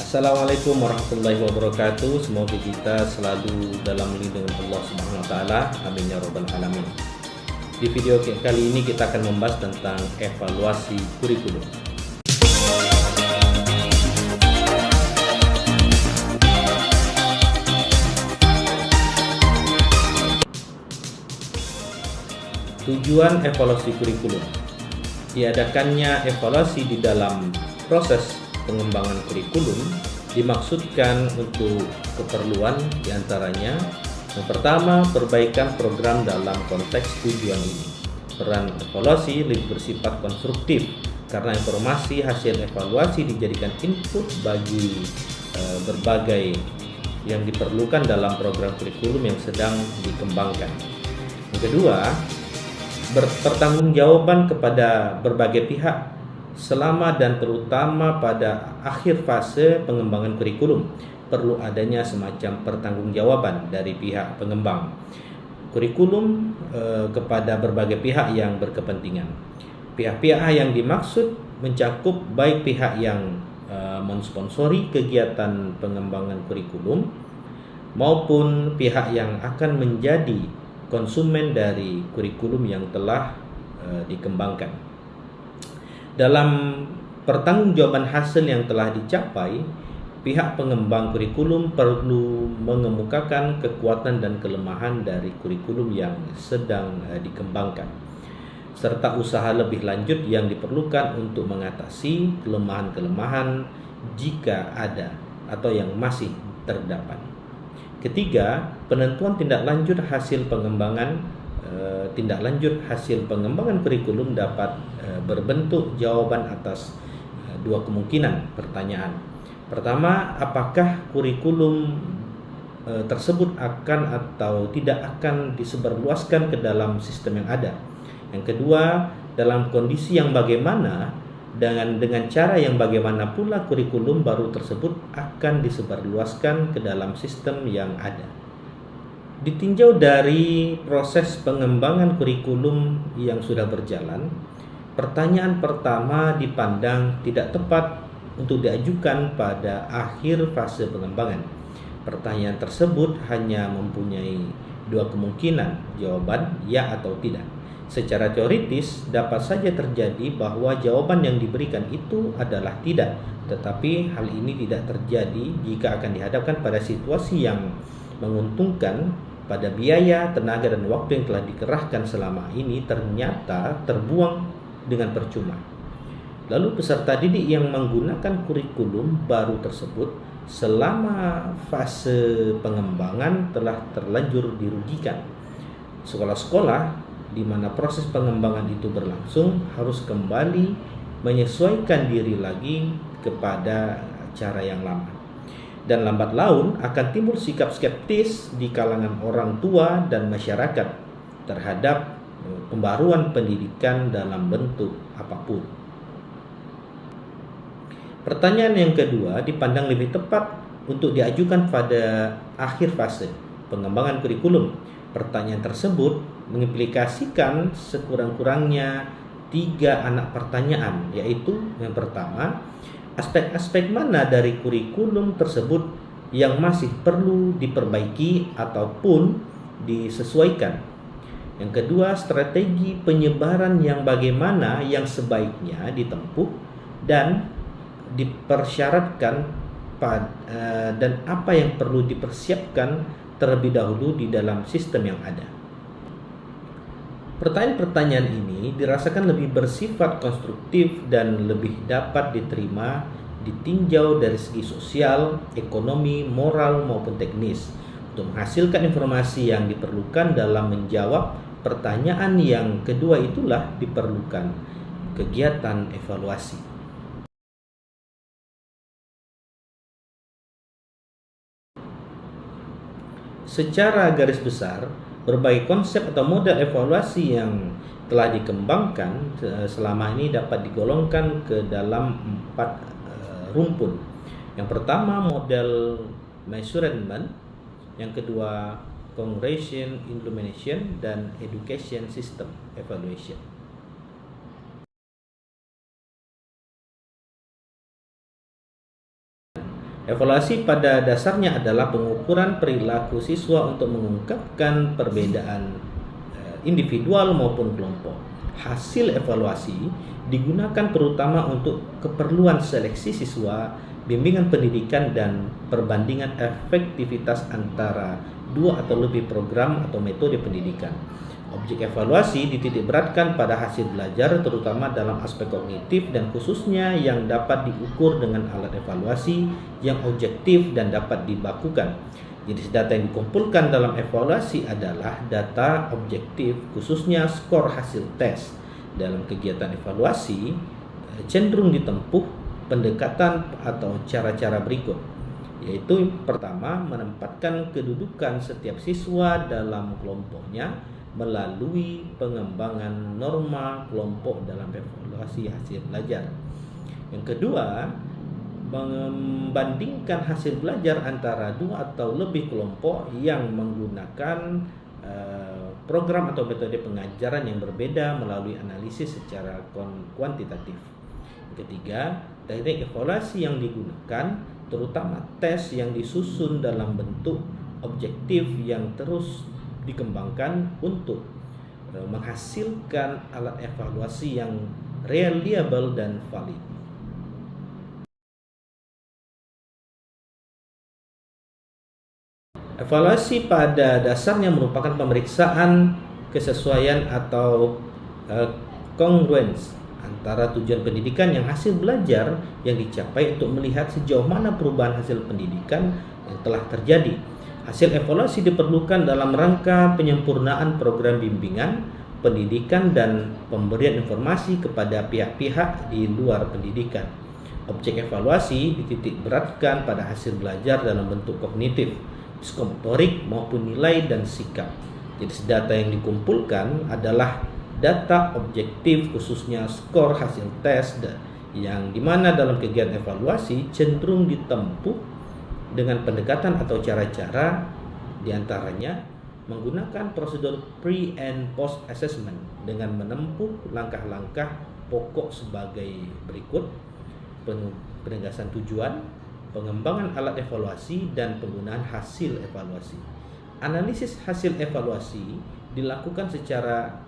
Assalamualaikum warahmatullahi wabarakatuh. Semoga kita selalu dalam lindungan Allah Subhanahu wa taala. Amin ya rabbal alamin. Di video kali ini kita akan membahas tentang evaluasi kurikulum. Tujuan evaluasi kurikulum. Diadakannya evaluasi di dalam proses pengembangan kurikulum dimaksudkan untuk keperluan diantaranya yang pertama, perbaikan program dalam konteks tujuan ini. Peran evaluasi lebih bersifat konstruktif karena informasi hasil evaluasi dijadikan input bagi berbagai yang diperlukan dalam program kurikulum yang sedang dikembangkan. Yang kedua, berpertanggungjawaban kepada berbagai pihak selama dan terutama pada akhir fase pengembangan kurikulum. Perlu adanya semacam pertanggungjawaban dari pihak pengembang kurikulum kepada berbagai pihak yang berkepentingan. Pihak-pihak yang dimaksud mencakup baik pihak yang mensponsori kegiatan pengembangan kurikulum maupun pihak yang akan menjadi konsumen dari kurikulum yang telah dikembangkan. Dalam pertanggungjawaban hasil yang telah dicapai, pihak pengembang kurikulum perlu mengemukakan kekuatan dan kelemahan dari kurikulum yang sedang dikembangkan, serta usaha lebih lanjut yang diperlukan untuk mengatasi kelemahan-kelemahan jika ada atau yang masih terdapat. Ketiga, penentuan tindak lanjut hasil pengembangan kurikulum dapat berbentuk jawaban atas dua kemungkinan pertanyaan. Pertama, apakah kurikulum tersebut akan atau tidak akan disebarluaskan ke dalam sistem yang ada? Yang kedua, dalam kondisi yang bagaimana dengan cara yang bagaimana pula kurikulum baru tersebut akan disebarluaskan ke dalam sistem yang ada. Ditinjau dari proses pengembangan kurikulum yang sudah berjalan, pertanyaan pertama dipandang tidak tepat untuk diajukan pada akhir fase pengembangan. Pertanyaan tersebut hanya mempunyai dua kemungkinan jawaban, ya atau tidak. Secara teoritis dapat saja terjadi bahwa jawaban yang diberikan itu adalah tidak, tetapi hal ini tidak terjadi jika akan dihadapkan pada situasi yang menguntungkan pada biaya, tenaga, dan waktu yang telah dikerahkan selama ini ternyata terbuang dengan percuma. Lalu peserta didik yang menggunakan kurikulum baru tersebut selama fase pengembangan telah terlanjur dirugikan. Sekolah-sekolah di mana proses pengembangan itu berlangsung harus kembali menyesuaikan diri lagi kepada cara yang lama. Dan lambat laun akan timbul sikap skeptis di kalangan orang tua dan masyarakat terhadap pembaruan pendidikan dalam bentuk apapun. Pertanyaan yang kedua dipandang lebih tepat untuk diajukan pada akhir fase pengembangan kurikulum. Pertanyaan tersebut mengimplikasikan sekurang-kurangnya 3 anak pertanyaan, yaitu yang pertama, aspek-aspek mana dari kurikulum tersebut yang masih perlu diperbaiki ataupun disesuaikan. Yang kedua, strategi penyebaran yang bagaimana yang sebaiknya ditempuh dan dipersyaratkan dan apa yang perlu dipersiapkan terlebih dahulu di dalam sistem yang ada. Pertanyaan-pertanyaan ini dirasakan lebih bersifat konstruktif dan lebih dapat diterima ditinjau dari segi sosial, ekonomi, moral maupun teknis untuk menghasilkan informasi yang diperlukan dalam menjawab pertanyaan yang kedua. Itulah diperlukan kegiatan evaluasi. Secara garis besar, berbagai konsep atau model evaluasi yang telah dikembangkan selama ini dapat digolongkan ke dalam 4 rumpun. Yang pertama, model measurement, yang kedua congregation illumination, dan education system evaluation. Evaluasi pada dasarnya adalah pengukuran perilaku siswa untuk mengungkapkan perbedaan individual maupun kelompok. Hasil evaluasi digunakan terutama untuk keperluan seleksi siswa, bimbingan pendidikan, dan perbandingan efektivitas antara dua atau lebih program atau metode pendidikan. Objek evaluasi dititik beratkan pada hasil belajar terutama dalam aspek kognitif dan khususnya yang dapat diukur dengan alat evaluasi yang objektif dan dapat dibakukan. Jadi data yang dikumpulkan dalam evaluasi adalah data objektif khususnya skor hasil tes. Dalam kegiatan evaluasi cenderung ditempuh pendekatan atau cara-cara berikut, yaitu pertama menempatkan kedudukan setiap siswa dalam kelompoknya melalui pengembangan norma kelompok dalam evaluasi hasil belajar. Yang kedua, membandingkan hasil belajar antara dua atau lebih kelompok yang menggunakan program atau metode pengajaran yang berbeda melalui analisis secara kuantitatif. Ketiga, teknik evaluasi yang digunakan terutama tes yang disusun dalam bentuk objektif yang terus dikembangkan untuk menghasilkan alat evaluasi yang reliable dan valid. Evaluasi pada dasarnya merupakan pemeriksaan kesesuaian atau congruence antara tujuan pendidikan yang hasil belajar yang dicapai untuk melihat sejauh mana perubahan hasil pendidikan yang telah terjadi. Hasil evaluasi diperlukan dalam rangka penyempurnaan program bimbingan, pendidikan, dan pemberian informasi kepada pihak-pihak di luar pendidikan. Objek evaluasi dititik beratkan pada hasil belajar dalam bentuk kognitif, psikomotorik maupun nilai dan sikap. Jadi data yang dikumpulkan adalah data objektif khususnya skor hasil tes yang dimana dalam kegiatan evaluasi cenderung ditempuh dengan pendekatan atau cara-cara diantaranya menggunakan prosedur pre and post assessment dengan menempuh langkah-langkah pokok sebagai berikut: penegasan tujuan, pengembangan alat evaluasi, dan penggunaan hasil evaluasi. Analisis hasil evaluasi dilakukan secara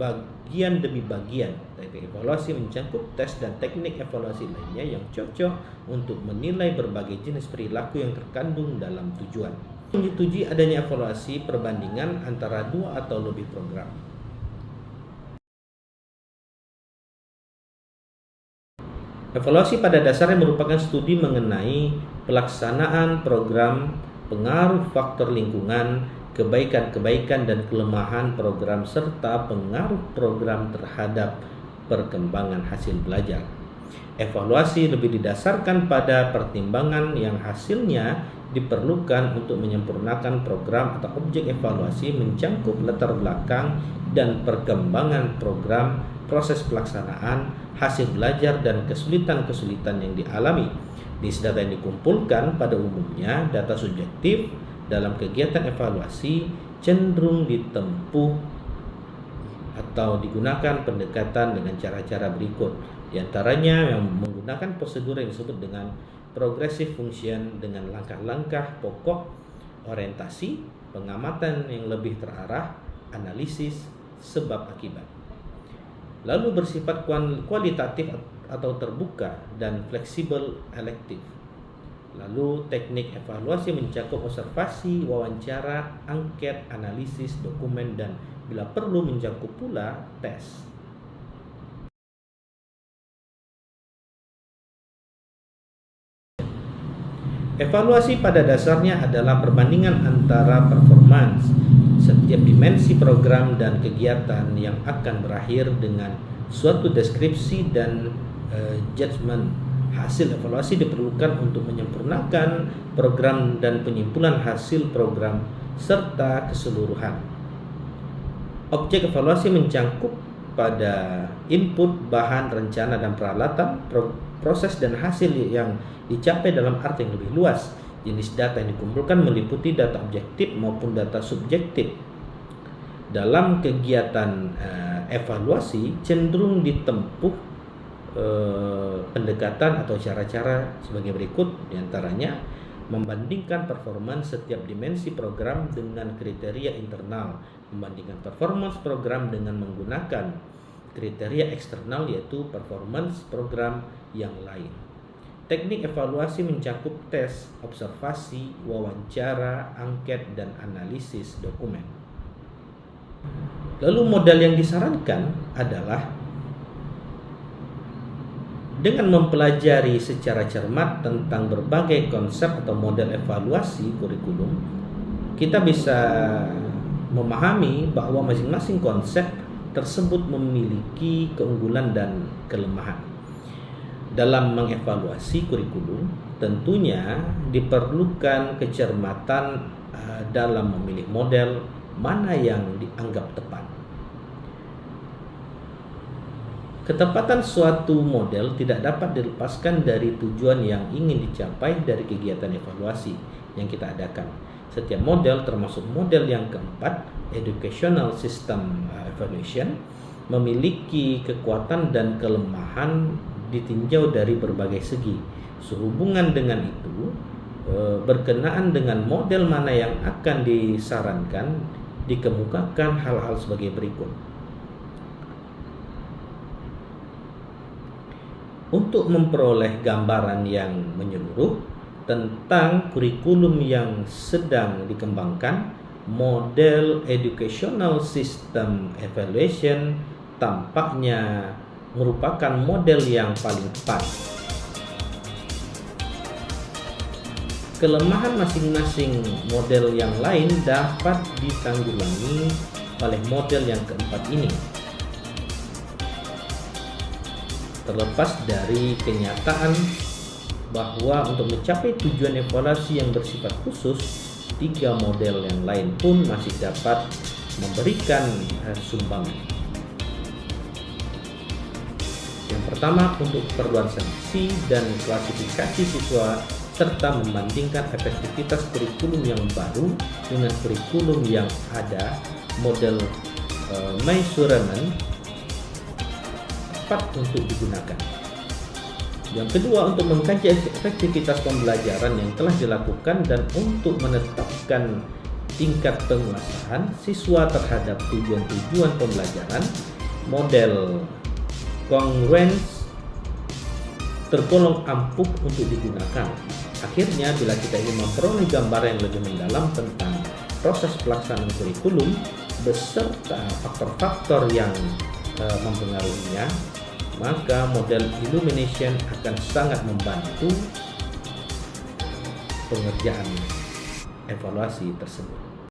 bagian demi bagian. Teknik evaluasi mencakup tes dan teknik evaluasi lainnya yang cocok untuk menilai berbagai jenis perilaku yang terkandung dalam tujuan. Menyetujui adanya evaluasi perbandingan antara dua atau lebih program. Evaluasi pada dasarnya merupakan studi mengenai pelaksanaan program, pengaruh faktor lingkungan, kebaikan-kebaikan dan kelemahan program serta pengaruh program terhadap perkembangan hasil belajar. Evaluasi lebih didasarkan pada pertimbangan yang hasilnya diperlukan untuk menyempurnakan program atau objek evaluasi mencangkup latar belakang dan perkembangan program, proses pelaksanaan, hasil belajar, dan kesulitan-kesulitan yang dialami. Data yang dikumpulkan pada umumnya data subjektif dalam kegiatan evaluasi cenderung ditempuh atau digunakan pendekatan dengan cara-cara berikut. Di antaranya yang menggunakan prosedur yang disebut dengan progressive function dengan langkah-langkah pokok, orientasi, pengamatan yang lebih terarah, analisis sebab akibat. Lalu bersifat kualitatif atau terbuka dan fleksibel elektif. Lalu teknik evaluasi mencakup observasi, wawancara, angket, analisis, dokumen, dan bila perlu mencakup pula tes. Evaluasi pada dasarnya adalah perbandingan antara performance setiap dimensi program dan kegiatan yang akan berakhir dengan suatu deskripsi dan judgement. Hasil evaluasi diperlukan untuk menyempurnakan program dan penyimpulan hasil program serta keseluruhan. Objek evaluasi mencangkup pada input, bahan, rencana, dan peralatan, proses dan hasil yang dicapai dalam arti yang lebih luas. Jenis data yang dikumpulkan meliputi data objektif maupun data subjektif. Dalam kegiatan evaluasi cenderung ditempuh pendekatan atau cara-cara sebagai berikut, diantaranya membandingkan performance setiap dimensi program dengan kriteria internal, membandingkan performance program dengan menggunakan kriteria eksternal yaitu performance program yang lain. Teknik evaluasi mencakup tes, observasi, wawancara, angket, dan analisis dokumen. Lalu model yang disarankan adalah dengan mempelajari secara cermat tentang berbagai konsep atau model evaluasi kurikulum, kita bisa memahami bahwa masing-masing konsep tersebut memiliki keunggulan dan kelemahan. Dalam mengevaluasi kurikulum, tentunya diperlukan kecermatan dalam memilih model mana yang dianggap tepat. Ketepatan suatu model tidak dapat dilepaskan dari tujuan yang ingin dicapai dari kegiatan evaluasi yang kita adakan. Setiap model, termasuk model yang keempat, Educational System Evaluation, memiliki kekuatan dan kelemahan ditinjau dari berbagai segi. Sehubungan dengan itu, berkenaan dengan model mana yang akan disarankan, dikemukakan hal-hal sebagai berikut. Untuk memperoleh gambaran yang menyeluruh tentang kurikulum yang sedang dikembangkan, model Educational System Evaluation tampaknya merupakan model yang paling tepat. Kelemahan masing-masing model yang lain dapat ditanggulangi oleh model yang keempat ini. Terlepas dari kenyataan bahwa untuk mencapai tujuan evaluasi yang bersifat khusus, 3 model yang lain pun masih dapat memberikan sumbangan. Yang pertama, untuk keperluan seleksi dan klasifikasi siswa serta membandingkan efektivitas kurikulum yang baru dengan kurikulum yang ada, model measurement tepat untuk digunakan. Yang kedua, untuk mengkaji efektivitas pembelajaran yang telah dilakukan dan untuk menetapkan tingkat penguasaan siswa terhadap tujuan-tujuan pembelajaran, model congruence tergolong ampuh untuk digunakan. Akhirnya, bila kita ingin memperoleh gambaran yang lebih mendalam tentang proses pelaksanaan kurikulum beserta faktor-faktor yang mempengaruhinya, maka model illumination akan sangat membantu pengerjaan evaluasi tersebut.